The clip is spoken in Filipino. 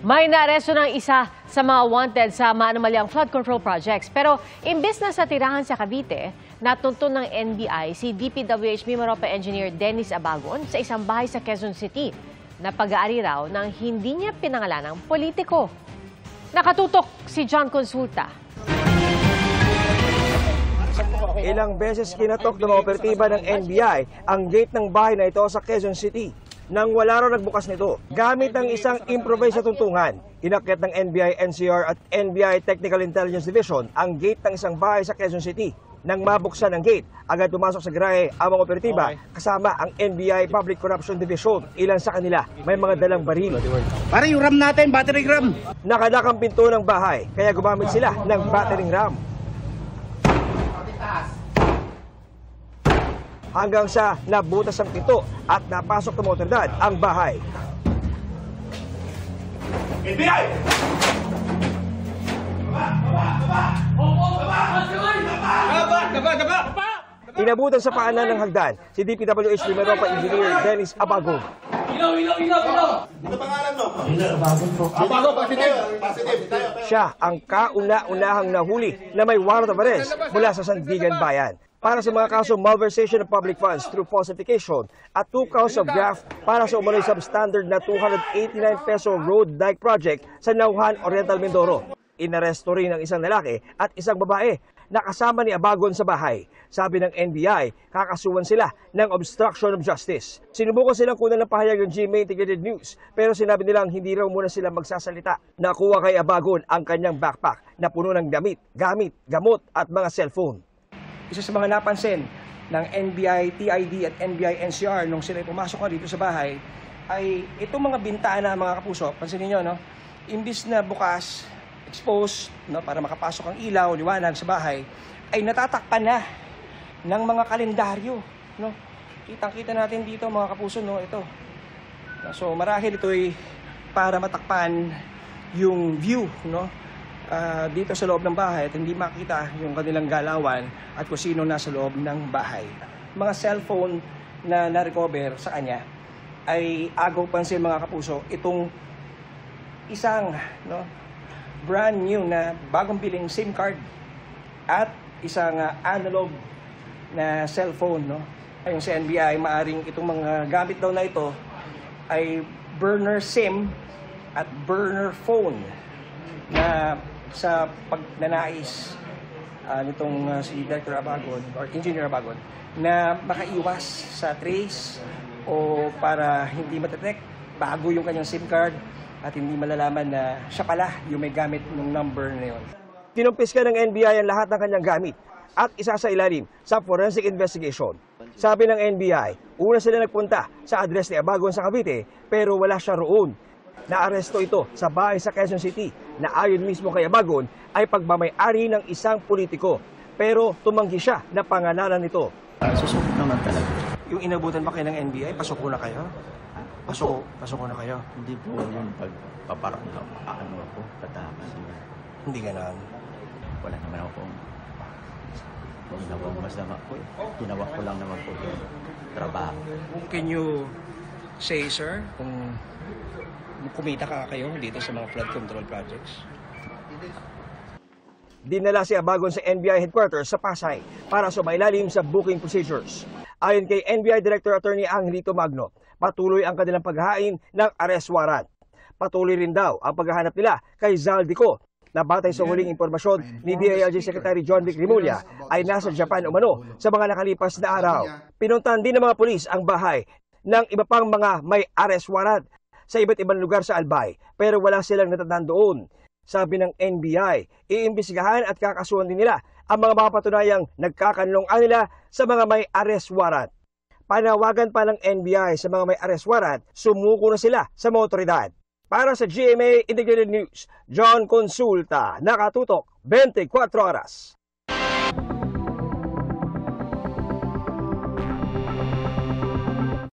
May naaresto ng isa sa mga wanted sa maanumalyang flood control projects. Pero imbes na sa tirahan sa Cavite, natuntun ng NBI si DPWH Mimaropa Engineer Dennis Abagon sa isang bahay sa Quezon City na pag-aari raw ng hindi niya pinangalanang politiko. Nakatutok si John Consulta. Ilang beses kinatok ng operatiba ng NBI ang gate ng bahay na ito sa Quezon City. Nang wala raw nagbukas nito, gamit ng isang improvised na tuntungan, inakyat ng NBI NCR at NBI Technical Intelligence Division ang gate ng isang bahay sa Quezon City. Nang mabuksan ang gate, agad pumasok sa garahe ang mga operatiba kasama ang NBI Public Corruption Division. Ilan sa kanila may mga dalang baril. Para yung RAM natin, battery RAM. Nakadakang pinto ng bahay, kaya gumamit sila ng battering ram. Hanggang sa nabutas ang pinto at napasok ng otoridad ang bahay. NBI! Inabutan sa paanan ng hagdan si DPWH Mimaropa Engineer Dennis Abagon. Ano pangalan mo? Abagon po. Abagon, positive. Siya ang kauna-unahang nahuli na may warrant of arrest mula sa Sandigan Bayan para sa mga kaso malversation of public funds through falsification at 2 counts of graft para sa umano'y substandard na 289 peso road dike project sa Nauhan, Oriental Mindoro. Inaresto rin ang isang lalaki at isang babae na kasama ni Abagon sa bahay. Sabi ng NBI, kakasuhan sila ng obstruction of justice. Sinubukan silang kunan ng pahayag ng GMA Integrated News pero sinabi nilang hindi raw muna sila magsasalita. Nakuha kay Abagon ang kanyang backpack na puno ng damit, gamit, gamot at mga cellphone. Isa sa mga napansin ng NBI TID at NBI NCR nung sila pumasok na dito sa bahay ay itong mga bintana, mga kapuso, pansinin nyo, no? Imbis na bukas, exposed, no, para makapasok ang ilaw, liwanag sa bahay, ay natatakpan na ng mga kalendaryo. No? Kitang-kita natin dito, mga kapuso, no? Ito. So marahil ito ay para matakpan yung view, no? Dito sa loob ng bahay at hindi makita yung kanilang galawan at kung sino nasa loob ng bahay. Mga cellphone na na-recover sa kanya ay agaw pansin, mga kapuso, itong isang, no, brand new na bagong biling SIM card at isang analog na cellphone. No? Ayon sa NBI, maaring itong mga gamit daw na ito ay burner SIM at burner phone na sa pagnanais nitong si Director Abagon or Engineer Abagon na makaiwas sa trace o para hindi matetect bago yung kanyang SIM card at hindi malalaman na siya pala yung may gamit ng number na yun. Kinumpiska ng NBI ang lahat ng kanyang gamit at isa sa ilalim sa forensic investigation. Sabi ng NBI, una sila nagpunta sa address ni Abagon sa Cavite pero wala siya roon. Naaresto ito sa bahay sa Quezon City na ayon mismo kay Abagon ay pagmamay-ari ng isang politiko. Pero tumanggi siya na pangalanan nito. Susubok naman talaga. Yung inabutan ba kayo ng NBI, pasok na kayo? Pasok na kayo? Hindi po yung pagpaparang ano ako, patakas. Hindi gano'n. Wala naman ako ginawang masama po. Ginawa ko lang naman po yung trabaho. Can you say, sir, kung kumita ka kayo dito sa mga flood control projects? Dinala si Abagon sa NBI headquarters sa Pasay para sumailalim sa booking procedures. Ayon kay NBI Director Attorney Angelito Magno, patuloy ang kanilang paghahain ng arrest warrant. Patuloy rin daw ang paghahanap nila kay Zaldico na batay sa huling impormasyon ni DILG Secretary John Vic Rimulya ay nasa Japan umano sa mga nakalipas na araw. Pinuntahan din ng mga pulis ang bahay ng iba pang mga may arrest warrant sa iba't ibang lugar sa Albay pero wala silang natatandaan doon. Sabi ng NBI, iimbestigahan at kakasuhan din nila ang mga mapatunayang nagkakanlong nila sa mga may arrest warrant. Panawagan pa ng NBI sa mga may arrest warrant, sumuko na sila sa mga otoridad. Para sa GMA Integrated News, John Consulta, nakatutok 24 oras.